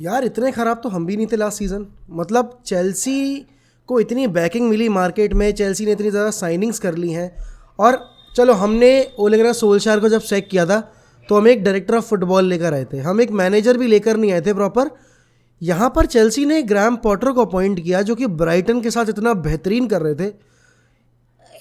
यार इतने ख़राब तो हम भी नहीं थे लास्ट सीज़न। मतलब चेल्सी को इतनी बैकिंग मिली मार्केट में, चेल्सी ने इतनी ज़्यादा साइनिंग्स कर ली हैं। और चलो, हमने ओले गुनार सोल्शायर को जब सेक किया था तो हम एक डायरेक्टर ऑफ फुटबॉल लेकर आए थे, हम एक मैनेजर भी लेकर नहीं आए थे प्रॉपर। यहाँ पर चेल्सी ने ग्राहम पॉटर को अपॉइंट किया जो कि ब्राइटन के साथ इतना बेहतरीन कर रहे थे।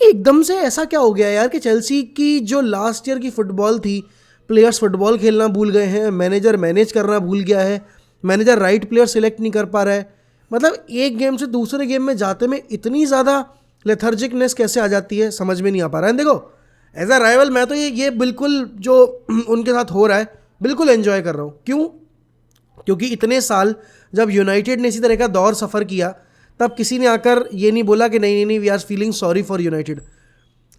एकदम से ऐसा क्या हो गया यार कि चेल्सी की जो लास्ट ईयर की फुटबॉल थी, प्लेयर्स फुटबॉल खेलना भूल गए हैं, मैनेजर मैनेज करना भूल गया है, मैनेजर राइट प्लेयर सिलेक्ट नहीं कर पा रहा है। मतलब एक गेम से दूसरे गेम में जाते में इतनी ज़्यादा लेथर्जिकनेस कैसे आ जाती है, समझ में नहीं आ पा रहा है। देखो, एज अ राइवल मैं तो ये बिल्कुल जो उनके साथ हो रहा है बिल्कुल एंजॉय कर रहा हूँ। क्यों? क्योंकि इतने साल जब यूनाइटेड ने इसी तरह का दौर सफ़र किया तब किसी ने आकर ये नहीं बोला कि नहीं we are feeling sorry for United.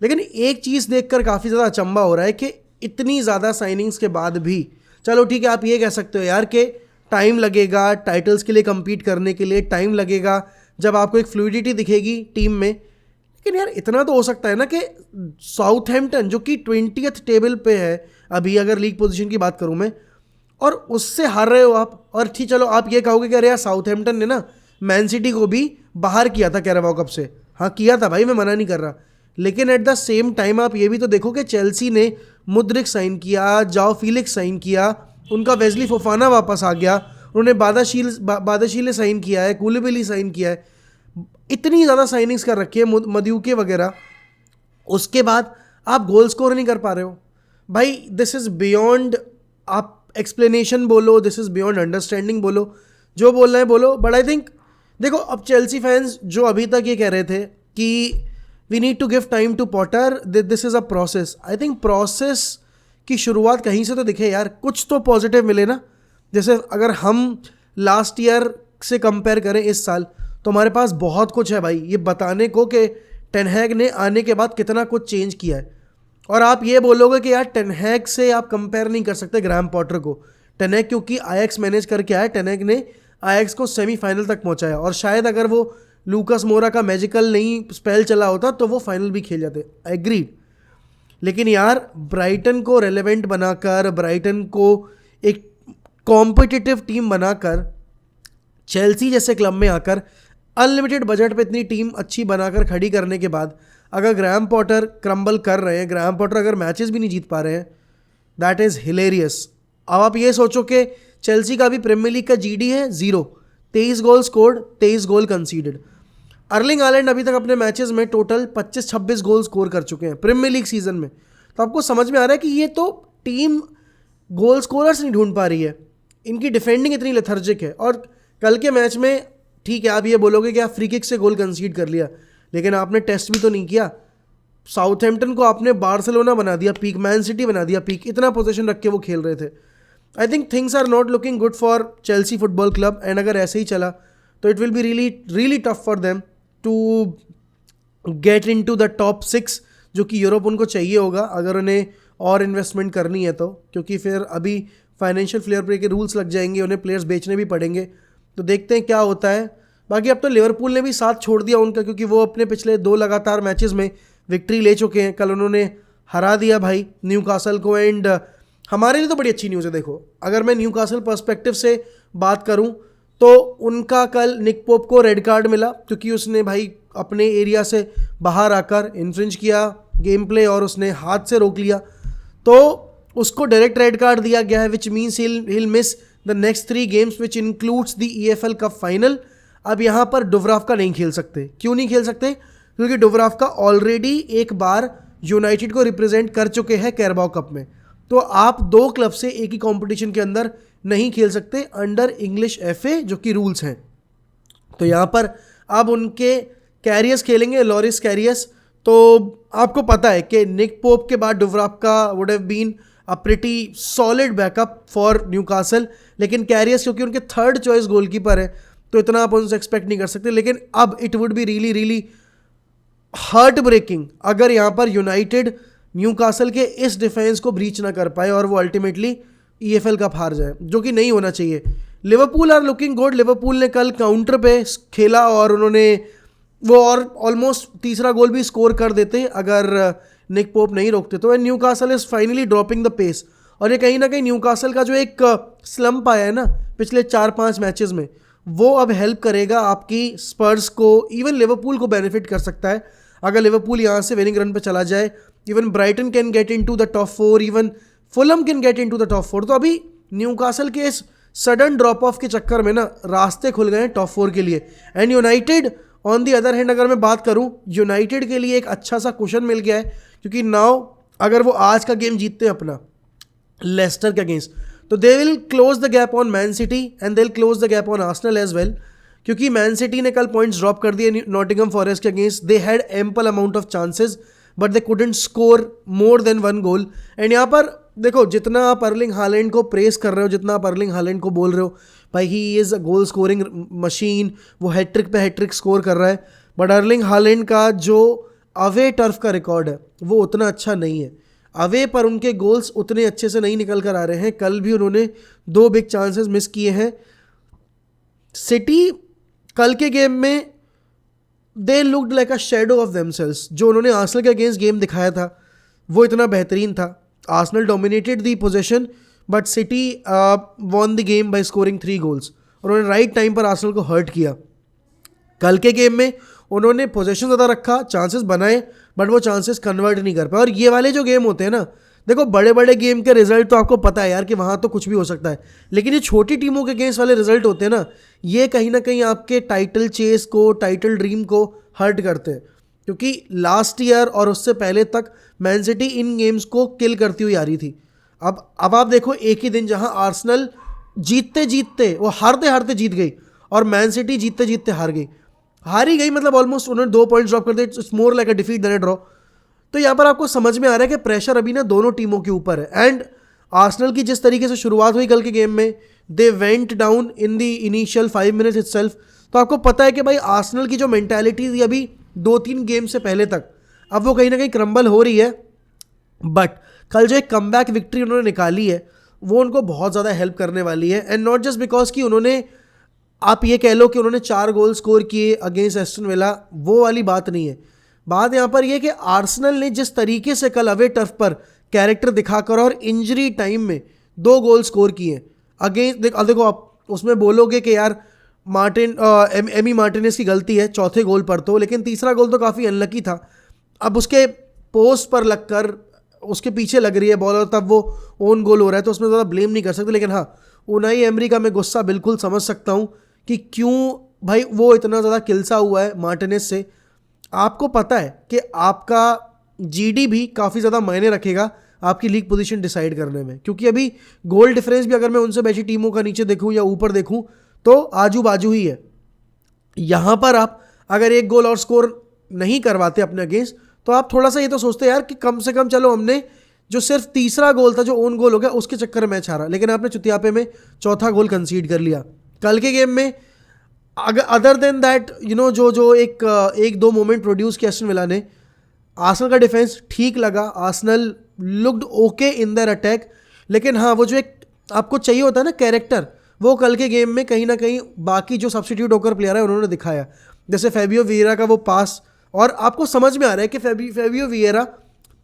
लेकिन एक चीज़ देखकर काफ़ी ज़्यादा अचंभा हो रहा है कि इतनी ज़्यादा साइनिंग्स के बाद भी, चलो ठीक है आप ये कह सकते हो यार कि टाइम लगेगा टाइटल्स के लिए compete करने के लिए, टाइम लगेगा जब आपको एक फ्लूइडिटी दिखेगी टीम में। लेकिन यार इतना तो हो सकता है ना कि साउथहैम्पटन जो कि 20th टेबल पे है अभी, अगर लीग पोजीशन की बात करूं मैं, और उससे हार रहे हो आप। और ठीक, चलो आप ये कहोगे कि अरे यार साउथहैम्पटन ने ना मैन सिटी को भी बाहर किया था कैराबाओ कप से। हाँ किया था भाई, मैं मना नहीं कर रहा, लेकिन एट द सेम टाइम आप ये भी तो देखो कि चेल्सी ने मुद्रिक साइन किया, जाओ फिलिक्स साइन किया, उनका वेस्ली फोफाना वापस आ गया, उन्होंने बादाशीले साइन किया है, कूलिबली साइन किया है, इतनी ज़्यादा साइनिंग्स कर रखी है, मद्यूके वगैरह। उसके बाद आप गोल स्कोर नहीं कर पा रहे हो भाई। दिस इज़ बियॉन्ड, आप एक्सप्लेनेशन बोलो, दिस इज़ बियॉन्ड अंडरस्टैंडिंग बोलो, जो बोलना है बोलो। बट आई थिंक देखो, अब चेल्सी फैंस जो अभी तक ये कह रहे थे कि we need to give time to Potter, this is a process. I think process की शुरुआत कहीं से तो दिखे यार, कुछ तो पॉजिटिव मिले ना। जैसे अगर हम लास्ट ईयर से कंपेयर करें इस साल, तो हमारे पास बहुत कुछ है भाई ये बताने को कि टेन हैग ने आने के बाद कितना कुछ चेंज किया है। और आप ये बोलोगे कि यार टेन हैग से आप कंपेयर नहीं कर सकते ग्राहम पॉटर को। टेन हैग क्योंकि आयैक्स मैनेज करके आया, टेन हैग ने आयैक्स को सेमीफाइनल तक पहुंचाया, और शायद अगर वो लूकास मोरा का मैजिकल नहीं स्पेल चला होता तो वो फाइनल भी खेल जाते, एग्रीड। लेकिन यार ब्राइटन को रेलेवेंट बनाकर, ब्राइटन को एक कॉम्पिटिटिव टीम बनाकर, चेल्सी जैसे क्लब में आकर अनलिमिटेड बजट पे इतनी टीम अच्छी बनाकर खड़ी करने के बाद अगर ग्राहम पॉटर क्रम्बल कर रहे हैं, ग्राहम पॉटर अगर मैचेस भी नहीं जीत पा रहे हैं, दैट इज़ हिलेरियस। अब आप ये सोचो कि चेल्सी का भी प्रीमियर लीग का जीडी है 0, 23 गोल स्कोर्ड, 23 गोल कंसीडेड। अर्लिंग हालैंड अभी तक अपने मैचेस में टोटल 25-26 गोल स्कोर कर चुके हैं प्रीमियर लीग सीजन में। तो आपको समझ में आ रहा है कि ये तो टीम गोल स्कोरर्स नहीं ढूंढ पा रही है, इनकी डिफेंडिंग इतनी लेथर्जिक है। और कल के मैच में ठीक है आप ये बोलोगे कि आप फ्री किक से गोल कंसीड कर लिया, लेकिन आपने टेस्ट भी तो नहीं किया। साउथहैम्पटन को आपने बार्सिलोना बना दिया पीक, मैन सिटी बना दिया पीक, इतना पोजीशन रख के वो खेल रहे थे। I think things are not looking good for Chelsea football club, and अगर ऐसे ही चला तो it will be really tough for them to get into the top 6, जो कि यूरोप उनको चाहिए होगा अगर उन्हें और इन्वेस्टमेंट करनी है तो, क्योंकि फिर अभी फाइनेंशियल फेयर प्ले के रूल्स लग जाएंगे, उन्हें प्लेयर्स बेचने भी पड़ेंगे। तो देखते हैं क्या होता है। बाकी अब तो लिवरपूल ने भी साथ छोड़ दिया उनका, क्योंकि वो अपने पिछले 2 लगातार मैचेस में विक्ट्री ले चुके हैं। कल उन्होंने हरा दिया भाई न्यूकासल को, एंड हमारे लिए तो बड़ी अच्छी न्यूज़ है। देखो, अगर मैं न्यूकासल पर्सपेक्टिव से बात करूं तो उनका कल निक पोप को रेड कार्ड मिला, क्योंकि उसने भाई अपने एरिया से बाहर आकर इन्फ्रिंज किया गेम प्ले और उसने हाथ से रोक लिया, तो उसको डायरेक्ट रेड कार्ड दिया गया है, which means he'll miss the next 3 games which includes the EFL cup final. अब यहाँ पर डुब्राव्का नहीं खेल सकते। क्यों नहीं खेल सकते? क्योंकि डुब्राव्का ऑलरेडी एक बार यूनाइटेड को रिप्रेजेंट कर चुके हैं कैराबाओ कप में। तो आप 2 क्लब से एक ही कंपटीशन के अंदर नहीं खेल सकते अंडर इंग्लिश FA जो कि रूल्स हैं। तो यहाँ पर अब उनके कैरियर्स खेलेंगे, लॉरिस कैरियर्स। तो आपको पता है कि निक पोप के बाद Dubravka would have been a pretty solid backup for Newcastle, लेकिन कैरियर्स क्योंकि उनके 3rd चॉइस गोलकीपर है तो इतना आप उनसे एक्सपेक्ट नहीं कर सकते। लेकिन अब it would be really heartbreaking अगर यहाँ पर यूनाइटेड न्यूकासल के इस डिफेंस को ब्रीच ना कर पाए और वो अल्टीमेटली EFL कप हार जाए, जो कि नहीं होना चाहिए। Liverpool are looking good. Liverpool ने कल काउंटर पे खेला और उन्होंने वो और ऑलमोस्ट तीसरा गोल भी स्कोर कर देते अगर निक पोप नहीं रोकते तो। Newcastle is finally dropping the pace, और ये कहीं ना कहीं न्यूकासल का जो एक स्लम्प आया है ना पिछले 4-5 मैचेस में, वो अब हेल्प करेगा आपकी स्पर्स को, इवन लिवरपूल को बेनिफिट कर सकता है अगर लिवरपूल यहाँ से विनिंग रन पे चला जाए। Even Brighton can get into the top 4, even Fulham can get into the top 4। तो अभी न्यूकासल के इस सडन ड्रॉप ऑफ के चक्कर में ना रास्ते खुल गए हैं टॉप 4 के लिए। And United on the other hand अगर मैं बात करूं, यूनाइटेड के लिए एक अच्छा सा कुशन मिल गया है, क्योंकि नाउ अगर वो आज का गेम जीतते हैं अपना लेस्टर के अगेंस्ट, तो they will close the gap on Man City and they will close the gap on Arsenal as well. क्योंकि मैन सिटी ने कल पॉइंट्स ड्रॉप कर दिए नॉटिंघम फॉरेस्ट के against. They had ample amount of chances but they couldn't score more than 1 goal. एंड यहाँ पर देखो, जितना आप अर्लिंग हालैंड को प्रेस कर रहे हो, जितना आप अर्लिंग हालैंड को बोल रहे हो भाई he is a goal scoring machine, वो हैट्रिक पे हैट्रिक स्कोर कर रहा है, बट अर्लिंग हालैंड का जो अवे टर्फ का रिकॉर्ड है वो उतना अच्छा नहीं है। अवे पर उनके गोल्स उतने अच्छे से नहीं निकल कर आ रहे हैं। कल भी उन्होंने 2 बिग चांसेस मिस किए हैं। सिटी कल के गेम में they looked like a shadow of themselves. जो उन्होंने आर्सेनल के अगेंस्ट गेम दिखाया था वो इतना बेहतरीन था। Arsenal dominated the position but City won the game by scoring 3 goals. उन्होंने राइट टाइम पर आर्सेनल को हर्ट किया। कल के गेम में उन्होंने पोजीशन ज़्यादा रखा, चांसेस बनाए, बट वो चांसेस कन्वर्ट नहीं कर पाए। और ये वाले जो गेम होते हैं ना, देखो बड़े बड़े गेम के रिजल्ट तो आपको पता है यार कि वहाँ तो कुछ भी हो सकता है, लेकिन ये छोटी टीमों के अगेंस्ट वाले रिजल्ट होते हैं ना, ये कहीं ना कहीं आपके टाइटल चेस को, टाइटल ड्रीम को हर्ट करते हैं। क्योंकि लास्ट ईयर और उससे पहले तक मैन सिटी इन गेम्स को किल करती हुई आ रही थी। अब आप देखो, एक ही दिन जहाँ आर्सेनल जीतते जीतते वो हारते हारते जीत गई और मैन सिटी जीतते जीतते हार ही गई, मतलब ऑलमोस्ट उन्होंने 2 पॉइंट्स ड्रॉप कर दिए। It's more like a defeat than a draw. तो यहाँ पर आपको समझ में आ रहा है कि प्रेशर अभी ना दोनों टीमों के ऊपर है। एंड आर्सेनल की जिस तरीके से शुरुआत हुई कल के गेम में, they went down in the initial 5 minutes itself. तो आपको पता है कि भाई आर्सेनल की जो मेंटालिटी थी अभी 2-3 गेम से पहले तक, अब वो कहीं ना कहीं क्रम्बल हो रही है। बट कल जो एक कमबैक विक्ट्री उन्होंने निकाली है वो उनको बहुत ज़्यादा हेल्प करने वाली है। एंड नॉट जस्ट बिकॉज कि उन्होंने, आप ये कह लो कि उन्होंने 4 गोल स्कोर किए अगेंस्ट एस्टन विला, वो वाली बात नहीं है। बात यहाँ पर यह कि आर्सेनल ने जिस तरीके से कल अवे टर्फ पर कैरेक्टर दिखाकर और इंजरी टाइम में 2 गोल स्कोर किए अगेंस्ट, देखो आप उसमें बोलोगे कि यार एमी मार्टिनेज की गलती है चौथे गोल पर तो, लेकिन तीसरा गोल तो काफ़ी अनलकी था। अब उसके पोस्ट पर लगकर उसके पीछे लग रही है बॉल और तब वो ओन गोल हो रहा है, तो उसमें ज़्यादा ब्लेम नहीं कर सकते। लेकिन हाँ, उनाई एमरी का मैं गुस्सा बिल्कुल समझ सकता हूँ कि क्यों भाई वो इतना ज़्यादा किलसा हुआ है मार्टिनेज से। आपको पता है कि आपका जीडी भी काफ़ी ज़्यादा मायने रखेगा आपकी लीग पोजीशन डिसाइड करने में, क्योंकि अभी गोल डिफरेंस भी अगर मैं उनसे बैठी टीमों का नीचे देखूं या ऊपर देखूं तो आजू बाजू ही है। यहाँ पर आप अगर 1 गोल और स्कोर नहीं करवाते अपने अगेंस्ट, तो आप थोड़ा सा ये तो सोचते यार कि कम से कम चलो हमने जो सिर्फ तीसरा गोल था जो ओन गोल हो गया उसके चक्कर में मैच हारा, लेकिन आपने चुतियापे में चौथा गोल कंसीड कर लिया। कल के गेम में अदर देन दैट जो एक 2 मोमेंट प्रोड्यूस किया एस्टन विला ने, आर्सेनल का डिफेंस ठीक लगा। Arsenal looked okay in their attack, लेकिन हाँ वो जो एक आपको चाहिए होता है ना कैरेक्टर, वो कल के गेम में कहीं ना कहीं बाकी जो सब्स्टिट्यूट होकर प्लेयर है उन्होंने दिखाया। जैसे फैबियो विएरा का वो पास, और आपको समझ में आ रहा है कि फैबियो विएरा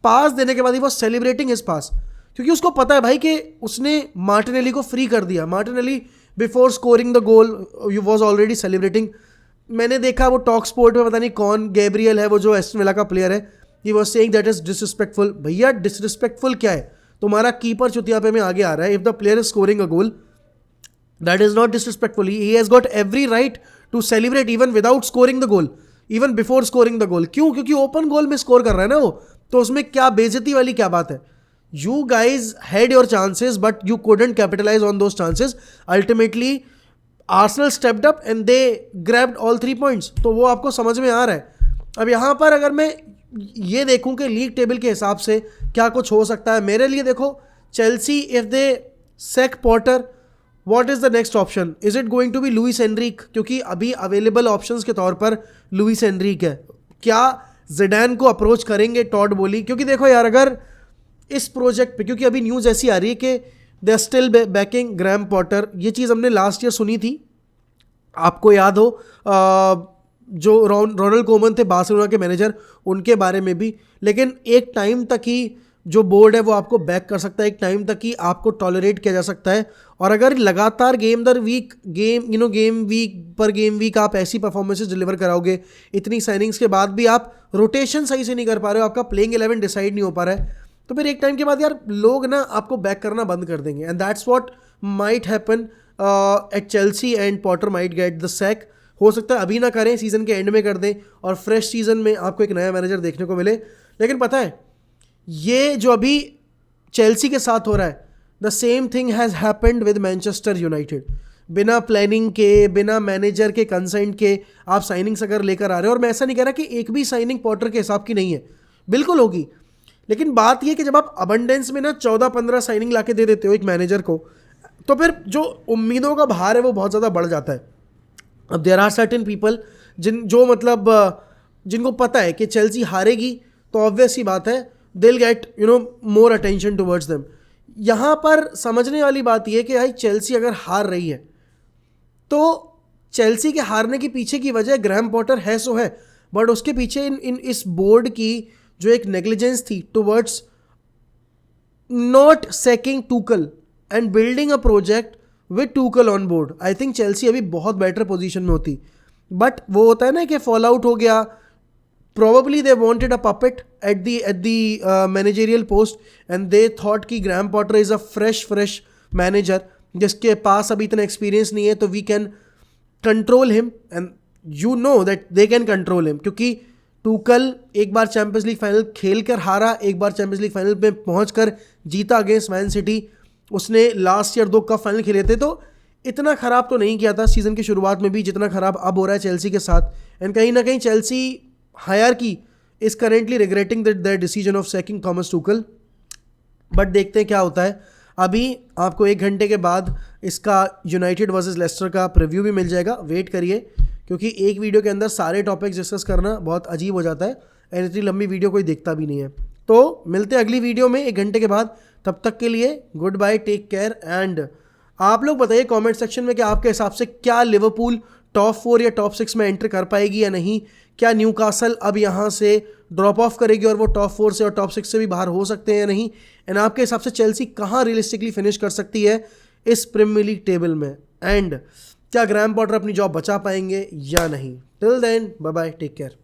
पास देने के बाद ही वो सेलिब्रेटिंग इस पास, क्योंकि उसको पता है भाई कि उसने मार्टिनेली को फ्री कर दिया। Martinelli before scoring the goal you was already celebrating. मैंने देखा वो टॉक स्पोर्ट में, पता नहीं कौन गैब्रियल है वो जो एस्टन विला का प्लेयर है, he was saying that is disrespectful. भैया डिसरिस्पेक्टफुल क्या है? तुम्हारा कीपर चुतियापे में आगे आ रहा है। If the player is scoring a goal that is not disrespectful. He has got every right to celebrate even without scoring the goal, even before scoring the goal. क्यों? क्योंकि ओपन गोल में स्कोर कर रहा है ना वो, तो उसमें क्या बेइज्जती वाली क्या बात है? You guys had your chances but you couldn't capitalize on those chances. Ultimately Arsenal stepped up and they grabbed all 3 points. तो वो आपको समझ में आ रहा है। अब यहाँ पर अगर मैं ये देखूं कि लीग टेबल के हिसाब से क्या कुछ हो सकता है मेरे लिए, देखो Chelsea if they sack Potter, what is the next option? Is it going to be Luis Enrique? क्योंकि अभी अवेलेबल ऑप्शंस के तौर पर लुइस एनरिक है। क्या जिडान को अप्रोच करेंगे टॉड बोली? क्योंकि देखो यार, अगर इस प्रोजेक्ट पे, क्योंकि अभी न्यूज़ ऐसी आ रही है कि they are still backing Graham Potter. ये चीज़ हमने लास्ट ईयर सुनी थी, आपको याद हो जो रोनाल्ड कोमन थे बार्सिलोना के मैनेजर, उनके बारे में भी। लेकिन एक टाइम तक ही जो बोर्ड है वो आपको बैक कर सकता है एक टाइम तक कि आपको टॉलरेट किया जा सकता है। और अगर लगातार गेम दर वीक गेम वीक आप ऐसी परफॉर्मेंसेस डिलीवर कराओगे, इतनी साइनिंग्स के बाद भी आप रोटेशन सही से नहीं कर पा रहे हो, आपका प्लेइंग 11 डिसाइड नहीं हो पा रहा है, तो फिर एक टाइम के बाद यार लोग ना आपको बैक करना बंद कर देंगे। And that's what might happen at Chelsea and Potter might get the sack. हो सकता है अभी ना करें, सीजन के एंड में कर दें और फ्रेश सीजन में आपको एक नया मैनेजर देखने को मिले। लेकिन पता है ये जो अभी चेल्सी के साथ हो रहा है, the same thing has happened with Manchester United. बिना प्लानिंग के, बिना मैनेजर के कंसेंट के आप साइनिंग्स अगर लेकर आ रहे हो, और मैं ऐसा नहीं कह रहा कि एक भी साइनिंग पॉटर के हिसाब की नहीं है, बिल्कुल होगी, लेकिन बात यह कि जब आप अबंडेंस में ना 14-15 साइनिंग लाके दे देते हो एक मैनेजर को, तो फिर जो उम्मीदों का भार है वो बहुत ज़्यादा बढ़ जाता है। अब देयर आर सर्टेन पीपल जिनको पता है कि चेल्सी हारेगी, तो ऑब्वियस सी बात है दिल get more attention towards them. यहाँ पर समझने वाली बात यह कि भाई चेल्सी अगर हार रही है तो चेल्सी के हारने के पीछे की वजह ग्रैहम पॉटर है सो है, बट उसके पीछे इस बोर्ड की जो एक नेग्लिजेंस थी towards not sacking Tuchel and building a project with Tuchel on board, I think Chelsea अभी बहुत बेटर पोजीशन में होती। बट वो होता है ना कि फॉल आउट हो गया, probably they wanted a puppet at the managerial post and they thought कि Graham Potter is a fresh manager जिसके पास अभी इतना एक्सपीरियंस नहीं है, तो we can control him and you know that they can control him. क्योंकि Tuchel एक बार चैंपियंस लीग फाइनल खेल कर हारा, एक बार चैंपियंस लीग फाइनल में पहुंच कर जीता अगेंस्ट मैन सिटी, उसने लास्ट ईयर 2 कप फाइनल खेले थे, तो इतना ख़राब तो नहीं किया था सीज़न की शुरुआत में भी जितना ख़राब अब हो रहा है चेल्सी के साथ। एंड कहीं ना कहीं Chelsea hierarchy is currently regretting that their decision of sacking Thomas Tuchel, but देखते हैं क्या होता है। अभी आपको 1 घंटे के बाद इसका यूनाइटेड वर्सेस लेस्टर का प्रीव्यू भी मिल जाएगा, वेट करिए, क्योंकि एक वीडियो के अंदर सारे टॉपिक्स डिस्कस करना बहुत अजीब हो जाता है एंड इतनी लंबी वीडियो कोई देखता भी नहीं है। तो मिलते हैं अगली वीडियो में 1 घंटे के बाद, तब तक के लिए goodbye, take care. And आप लोग बताइए कमेंट सेक्शन में कि आपके हिसाब से क्या लिवरपूल टॉप 4 या टॉप 6 में एंटर कर पाएगी या नहीं, क्या न्यूकासल अब यहाँ से ड्रॉप ऑफ करेगी और वो टॉप 4 से और टॉप 6 से भी बाहर हो सकते हैं या नहीं, एंड आपके हिसाब से चेल्सी कहाँ रियलिस्टिकली फिनिश कर सकती है इस प्रीमियर लीग टेबल में, एंड क्या ग्रैहम पॉटर अपनी जॉब बचा पाएंगे या नहीं। Till then bye bye, take care.